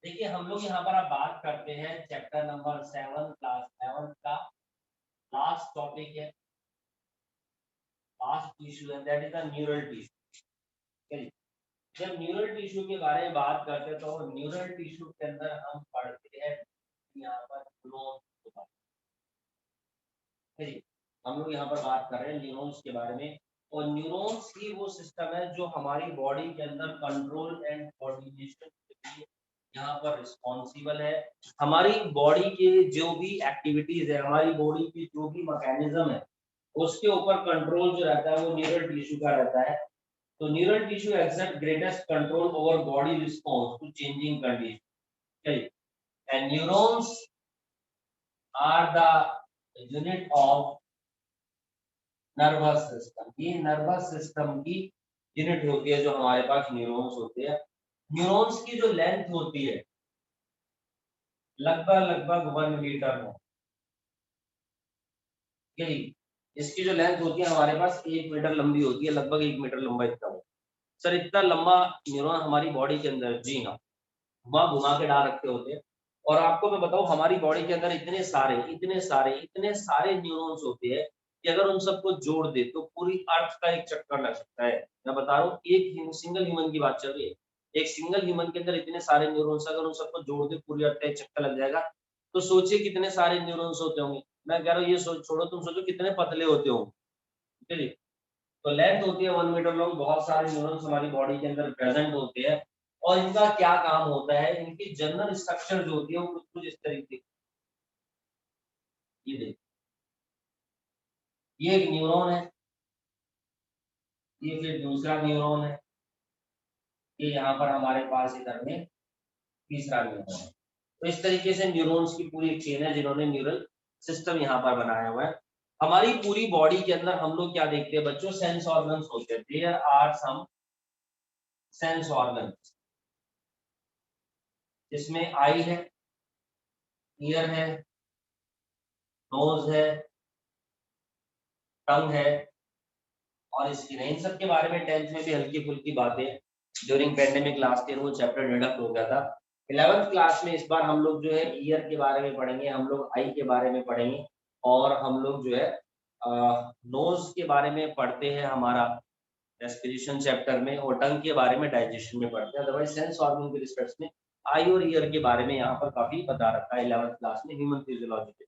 देखिए हम लोग यहाँ पर अब बात करते हैं चैप्टर नंबर 7 क्लास 7 का लास्ट टॉपिक है, लास्ट टिश्यू है, that is the neural tissue. जब न्यूरल टिश्यू के बारे में बात करते हैं तो न्यूरल टिश्यू के अंदर हम पढ़ते हैं यहाँ पर न्यूरॉन्स के बारे में। हम लोग यहाँ पर बात कर रहे हैं न्यूरॉन्स के बारे में, और न्यूरॉन्स ही वो सिस्टम है जो हमारी बॉडी के अंदर कंट्रोल एंड कोऑर्डिनेशन के लिए यहाँ पर रिस्पॉन्सिबल है। हमारी बॉडी के जो भी एक्टिविटीज है, हमारी बॉडी की जो भी मैकेनिज्म है, उसके ऊपर कंट्रोल जो रहता है वो न्यूरल टिश्यू का रहता है। तो neural tissue exert greatest control over body response to changing condition, and neurons are the unit of nervous system. ये नर्वस सिस्टम की यूनिट होती है जो हमारे पास न्यूरॉन्स होते हैं। न्यूरॉन्स की जो लेंथ होती है लगभग 1 मीटर है। यही इसकी जो लेंथ होती है हमारे पास 1 मीटर लंबी होती है, लगभग 1 मीटर लंबा इतना हो। सर इतना लंबा न्यूरॉन हमारी बॉडी के अंदर, जी हाँ, घुमा घुमा के डाल रखे होते हैं। और आपको मैं बताऊं हमारी बॉडी के अंदर इतने सारे न्यूरॉन्स होते हैं कि अगर उन सबको जोड़ दे तो पूरी अर्थ का एक चक्कर लग सकता है। मैं बता रहा हूँ, एक सिंगल ह्यूमन की बात चल रही है। एक सिंगल ह्यूमन के अंदर इतने सारे न्यूरॉन्स, अगर उन सबको जोड़ दे पूरी अर्थ का एक चक्कर लग जाएगा। तो सोचिए कितने सारे न्यूरॉन्स होते होंगे। मैं कह रहा हूँ ये छोड़ो, तुम सोचो कितने पतले होते होंगे। चलिए, तो लेंथ होती है 1 मीटर लॉन्ग, बहुत सारे न्यूरॉन्स हमारी बॉडी के अंदर प्रेजेंट होते हैं। और इनका क्या काम होता है, इनकी जनरल स्ट्रक्चर जो होती है वो कुछ कुछ इस तरीके की। ये देखिए, ये एक न्यूरॉन है, ये फिर दूसरा न्यूरॉन है, ये यहाँ पर हमारे पास इधर में तीसरा न्यूरॉन है। तो इस तरीके से न्यूरॉन्स की पूरी एक चेन है जिन्होंने न्यूरल सिस्टम यहाँ पर बनाया हुआ है। हमारी पूरी बॉडी के अंदर हम लोग क्या देखते हैं बच्चों, सेंस ऑर्गन्स होते हैं। There are some sense organs, जिसमें आई है, ईयर है, नोज है, टंग है और स्किन है। इन सब के बारे में 10th में भी हल्की फुल्की बातें ड्यूरिंग पेंडेमिक लास्ट ईयर वो चैप्टर डिडक्ट हो गया था। 11th क्लास में इस बार हम लोग जो है ईयर के बारे में पढ़ेंगे, हम लोग आई के बारे में पढ़ेंगे, और हम लोग जो है नोज के बारे में पढ़ते हैं हमारा रेस्पिरेशन चैप्टर में, और टंग के बारे में डाइजेशन में पढ़ते हैं। अदरवाइज सेंस ऑर्गन के रिस्पेक्ट में आई और ईयर के बारे में यहाँ पर काफी बता रखा है 11th क्लास में ह्यूमन फिजियोलॉजी के।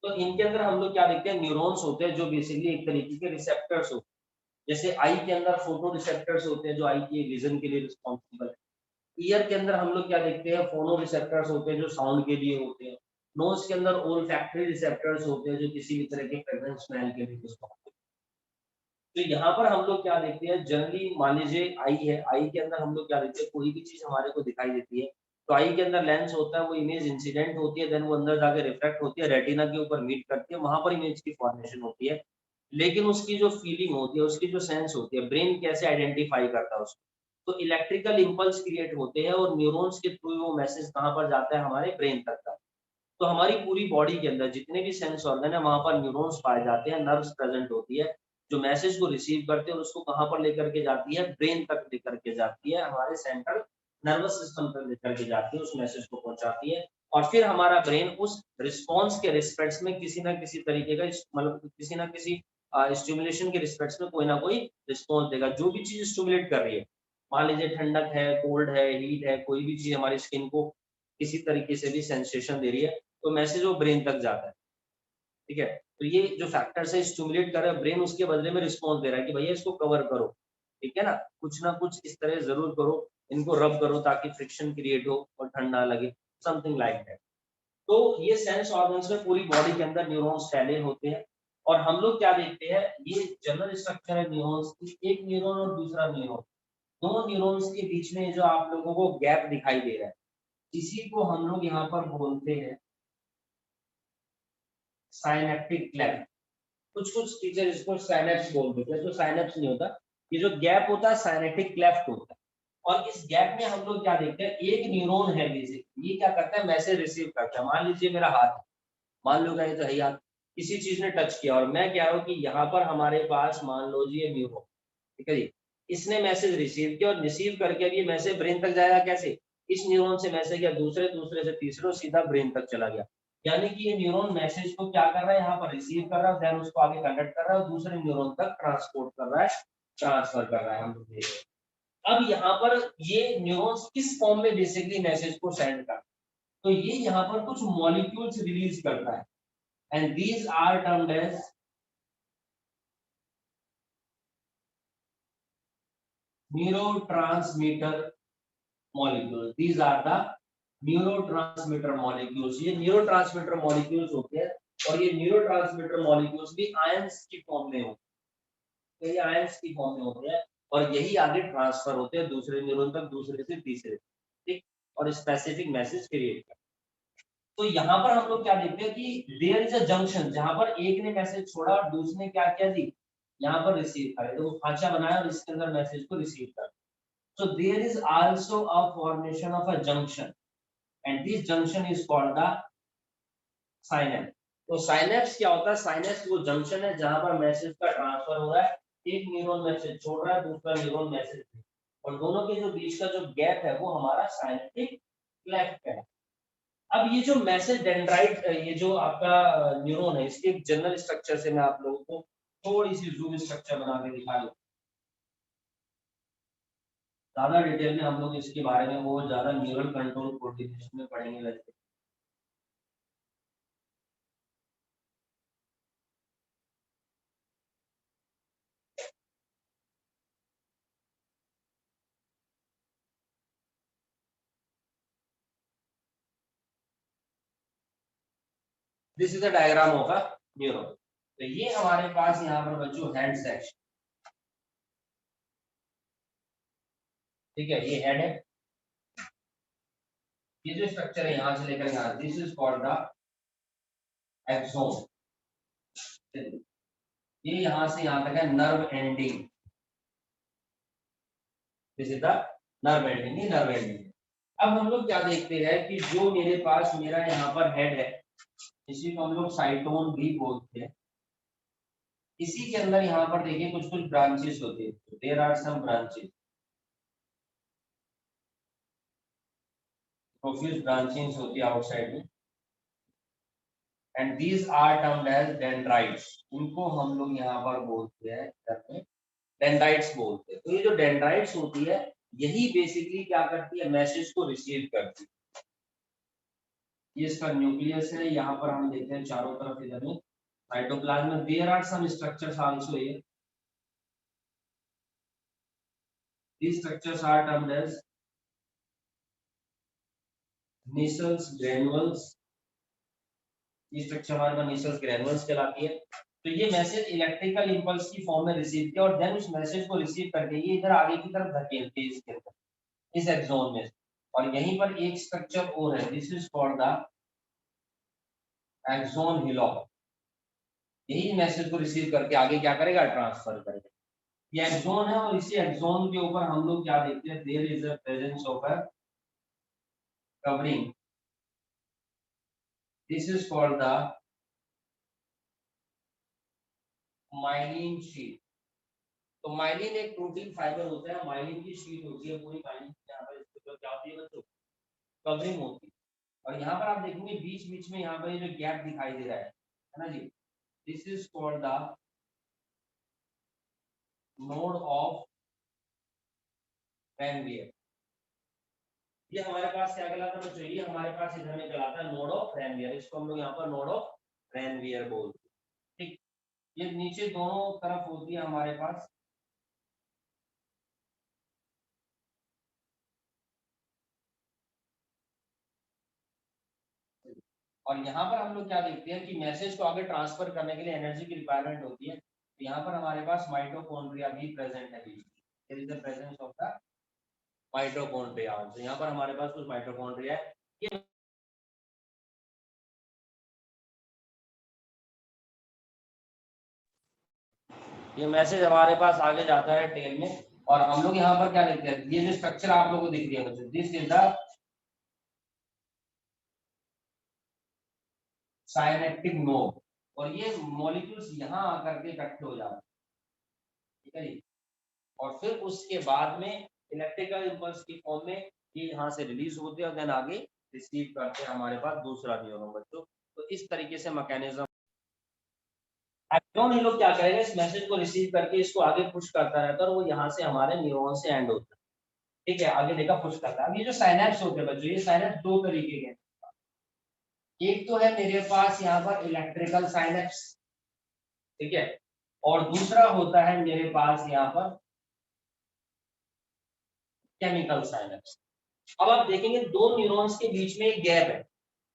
तो इनके अंदर हम लोग क्या देखते हैं, न्यूरॉन्स होते हैं जो बेसिकली एक तरीके के रिसेप्टर्स होते हैं। जैसे आई के अंदर फोटो रिसेप्टर्स होते हैं जो आई के विजन के लिए रिस्पॉन्सिबल है। ईयर के अंदर हम लोग क्या देखते हैं, फोनो रिसेप्टर्स होते हैं जो साउंड के लिए होते हैं। नोज के अंदर ओल्फैक्टरी रिसेप्टर्स होते हैं जो किसी भी तरह के फ्रेग्रेंस स्मेल के लिए रिस्पॉन्सिबल। तो यहाँ पर हम लोग क्या देखते हैं, जनरली मान लीजिए आई है, आई के अंदर हम लोग क्या देखते हैं, कोई भी चीज हमारे को दिखाई देती है तो आई के अंदर लेंस होता है, वो इमेज इंसिडेंट होती है, देन वो अंदर जाके रिफ्लेक्ट होती है, रेटिना के ऊपर मीट करती है, वहां पर इमेज की फॉर्मेशन होती है। लेकिन उसकी जो फीलिंग होती है, उसकी जो सेंस होती है, ब्रेन कैसे आइडेंटिफाई करता है उसको, तो इलेक्ट्रिकल इम्पल्स क्रिएट होते हैं और न्यूरॉन्स के थ्रू वो मैसेज कहाँ पर जाता है, हमारे ब्रेन तक का। तो हमारी पूरी बॉडी के अंदर जितने भी सेंस ऑर्गन है वहां पर न्यूरॉन्स पाए जाते हैं, नर्व्स प्रेजेंट होती है जो मैसेज को रिसीव करते हैं और उसको कहां पर लेकर के जाती है, ब्रेन तक लेकर के जाती है, हमारे सेंट्रल नर्वस सिस्टम तक लेकर के जाती है, उस मैसेज को पहुंचाती है। और फिर हमारा ब्रेन उस रिस्पॉन्स के रिस्पेक्ट्स में किसी ना किसी तरीके का, मतलब किसी ना किसी स्टिमुलेशन के रिस्पेक्ट्स में कोई ना कोई रिस्पॉन्स देगा। जो भी चीज स्टिमुलेट कर रही है, मान लीजिए ठंडक है, कोल्ड है, हीट है, कोई भी चीज हमारी स्किन को किसी तरीके से भी सेंसेशन दे रही है तो मैसेज वो ब्रेन तक जाता है। ठीक है, तो ये जो फैक्टर्स है स्टिमुलेट कर रहा है ब्रेन, उसके बदले में रिस्पॉन्स दे रहा है कि भैया इसको कवर करो। ठीक है ना कुछ इस तरह जरूर करो, इनको रब करो ताकि फ्रिक्शन क्रिएट हो और ठंडा लगे, समथिंग लाइक दैट। तो ये सेंस ऑर्गन्स में पूरी बॉडी के अंदर न्यूरॉन्स फैले होते हैं। और हम लोग क्या देखते हैं, ये जनरल स्ट्रक्चर है न्यूरॉन्स की, एक न्यूरॉन और दूसरा न्यूरॉन, दोनों न्यूरॉन्स के बीच में जो आप लोगों को गैप दिखाई दे रहा है, इसी को हम लोग यहाँ पर बोलते हैं साइनेप्टिक क्लेफ्ट। कुछ कुछ टीचर इसको साइनेप्स बोल देते हैं, तो साइनेप्स नहीं होता, ये जो गैप होता है साइनेप्टिक क्लेफ्ट होता है। और इस गैप में हम लोग क्या देखते हैं, एक न्यूरॉन है बेसिक, ये क्या करता है, मैसेज रिसीव करता है। मान लीजिए मेरा हाथ, मान लो ये तो है यार, किसी चीज ने टच किया और मैं कह रहा हूँ कि यहाँ पर हमारे पास मान लो जी ये न्यूरॉन, ठीक है जी, इसने मैसेज रिसीव किया और रिसीव करके अब ये मैसेज ब्रेन तक जाएगा कैसे, इस न्यूरॉन से मैसेज गया दूसरे, दूसरे से तीसरे, सीधा ब्रेन तक चला गया। यानी कि ये न्यूरॉन मैसेज को क्या कर रहा है, यहाँ पर रिसीव कर रहा है, देन उसको आगे कंडक्ट कर रहा है और दूसरे न्यूरॉन तक ट्रांसपोर्ट कर रहा है, ट्रांसफर कर रहा है। हम देख रहे हैं अब यहाँ पर ये न्यूरॉन्स किस फॉर्म में बेसिकली मैसेज को सेंड कर, तो ये यहाँ पर कुछ मॉलिक्यूल्स रिलीज करता है and these are termed as neurotransmitter molecules. These are the neurotransmitter molecules. ये neurotransmitter molecules होते हैं और ये neurotransmitter molecules भी ions की फॉर्म में होते हैं, ये ions की फॉर्म में होते हैं और यही आगे ट्रांसफर होते हैं दूसरे न्यूरॉन तक, दूसरे से तीसरे, ठीक, और स्पेसिफिक मैसेज क्रिएट करते हैं। तो यहाँ पर हम लोग क्या देखते हैं कि देयर इज अ जंक्शन, जहां पर एक ने मैसेज छोड़ा और दूसरे ने क्या किया जी, यहाँ पर रिसीव करे, तो वो खांचा बनाया और इसके अंदर मैसेज को रिसीव कर। So there is also a formation of a junction and this junction is called the synapse. तो synapse क्या होता है, synapse वो जंक्शन है जहां पर मैसेज का ट्रांसफर हो रहा है, एक न्यूरॉन मैसेज छोड़ रहा है, दूसरा न्यूरॉन मैसेज, और दोनों के जो बीच का जो गैप है वो हमारा साइनेप्टिक क्लेफ्ट है। अब ये जो मैसेज डेंड्राइट, ये जो आपका न्यूरॉन है, इसके एक जनरल स्ट्रक्चर से मैं आप लोगों को थोड़ी सी जूम स्ट्रक्चर बना के दिखा दूं। ज्यादा डिटेल में हम लोग इसके बारे में वो ज्यादा न्यूरल कंट्रोल कोऑर्डिनेशन में पढ़ेंगे वैसे। This is the diagram of a neuron. तो ये हमारे पास यहाँ पर बच्चों हेड सेक्शन, ठीक है, ये हेड है, ये जो स्ट्रक्चर है यहाँ से लेकर यहाँ, this is called the axon. ये यहाँ से यहाँ तक है nerve ending, this is the nerve ending, ये नर्व एंडिंग। अब हम लोग क्या देखते हैं कि जो मेरे पास मेरा यहाँ पर हेड है, इसी को हम लोग साइटोन भी बोलते हैं। इसी के अंदर यहाँ पर देखिए कुछ कुछ ब्रांचेस होते हैं, there are some branches, profuse branches होती है आउटसाइड में, and these are termed as dendrites. इनको हम लोग यहाँ पर बोलते हैं डेंड्राइट्स बोलते हैं। तो ये जो डेंड्राइट्स होती है यही बेसिकली क्या करती है, मैसेज को रिसीव करती है। ये इसका न्यूक्लियस है, यहाँ पर हम देखते हैं चारों तरफ इधर में साइटोप्लाज्म में there are some structures also here, these structures are termed as Nissls granules। ये स्ट्रक्चर हमारे पास Nissls granules कहलाती है। तो ये मैसेज इलेक्ट्रिकल इंपल्स की फॉर्म में रिसीव किया और देन उस मैसेज को रिसीव करके ये इधर आगे की तरफ धकेलते हैं इसके अंदर, इस एक्सोन में। और यहीं पर एक स्ट्रक्चर और है, this is called the axon hillock. यही मैसेज को रिसीव करके आगे क्या करेगा, ट्रांसफर करेगा। ये एक्सोन है और इसी एक्सोन के ऊपर हम लोग क्या देखते हैं, there is a presence of a covering, this is called the myelin sheath. तो माइलिन एक प्रोटीन फाइबर होता है, माइलिन की शीट होती है पूरी, माइलिन यहाँ पर इसके ऊपर क्या होती है बच्चों, कवरिंग होती है। और यहाँ पर आप देखेंगे बीच बीच में यहाँ पर ये जो गैप दिखाई दे रहा है ना जी, this is called the node of Ranvier. ये हमारे पास क्या कहलाता है बच्चों, ये हमारे पास इधर में कहलाता है नोड ऑफ रैनवियर। इसको हम लोग यहाँ पर नोड ऑफ रैनवियर बोलते हैं, ठीक। ये नीचे दोनों तरफ होती है हमारे पास, और यहाँ पर हम लोग क्या देखते हैं कि मैसेज को आगे ट्रांसफर करने के लिए एनर्जी की रिक्वायरमेंट होती है। तो यहाँ पर हमारे पास माइटोकॉन्ड्रिया भी प्रेजेंट है, there is the presence of the mitochondria. तो यहाँ पर हमारे पास कुछ माइटोकॉन्ड्रिया है। ये मैसेज हमारे पास आगे जाता है टेल में, और हम लोग यहाँ पर क्या देखते हैं, ये जो स्ट्रक्चर आप लोगों को दिख रही है बच्चों, this is the synaptic node, और ये मॉलिक्यूल्स यहाँ आकर के इकट्ठे हो जाते हैं, ठीक है जी। और फिर उसके बाद में इलेक्ट्रिकल इंपल्स की फॉर्म में ये यहाँ से रिलीज होते हैं और देन आगे रिसीव करते हैं हमारे पास दूसरा न्यूरॉन बच्चों। तो इस तरीके से मैकेनिज्म ये लोग क्या करेंगे, इस मैसेज को रिसीव करके इसको आगे पुश करता रहता है और वो यहाँ से हमारे न्यूरॉन से एंड होता है। ठीक है, आगे देखा पुश करता है। अब ये जो साइनेप्स होते हैं बच्चों, ये साइनेप्स दो तरीके के हैं। एक तो है मेरे पास यहाँ पर इलेक्ट्रिकल साइनेप्स, ठीक है, और दूसरा होता है मेरे पास यहाँ पर केमिकल साइनेप्स। अब आप देखेंगे दो न्यूरॉन्स के बीच में एक गैप है।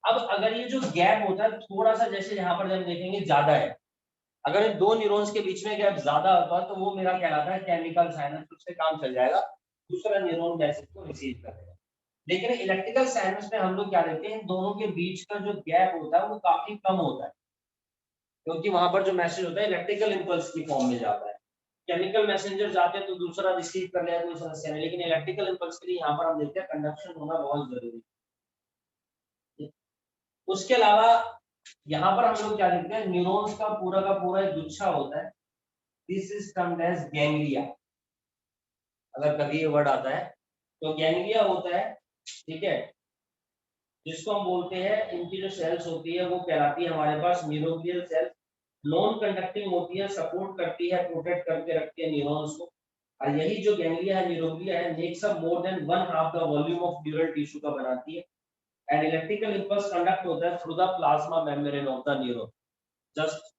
अब अगर ये जो गैप होता है थोड़ा सा, जैसे यहाँ पर जब देखेंगे ज्यादा है, अगर इन दो न्यूरॉन्स के बीच में गैप ज्यादा होता है तो वो मेरा कहलाता है केमिकल साइनेप्स, उससे काम चल जाएगा, दूसरा न्यूरॉन मैसेज को रिसीव करेगा। लेकिन इलेक्ट्रिकल साइनेप्स में हम लोग क्या देखते हैं, दोनों के बीच का जो गैप होता है वो काफी कम होता है, क्योंकि वहां पर जो मैसेज होता है इलेक्ट्रिकल इंपल्स की फॉर्म में जाता है। केमिकल मैसेंजर जाते हैं तो दूसरा रिसीव कर लिया, कोई समस्या नहीं, लेकिन इलेक्ट्रिकल इंपल्स के लिए यहाँ पर हम देखते हैं कंडक्शन होना बहुत जरूरी है। उसके अलावा यहाँ पर हम लोग क्या देखते हैं, न्यूरॉन्स का पूरा एक गुच्छा होता है, this is termed as ganglia. अगर कभी ये वर्ड आता है तो गैंग्लिया होता है, ठीक है, जिसको हम बोलते हैं, इनकी जो सेल्स होती है वो कहलाती है हमारे पास न्यूरोग्लियल सेल्स। नॉन कंडक्टिंग होती है, सपोर्ट करती है, प्रोटेक्ट करके रखती है न्यूरॉन्स को। और यही जो गैंग्लिया है, न्यूरोग्लिया है, makes up more than 1/2 the volume of neural tissue का बनाती है। एंड इलेक्ट्रिकल इंपल्स कंडक्ट होता है through the plasma membrane of the neuron. Just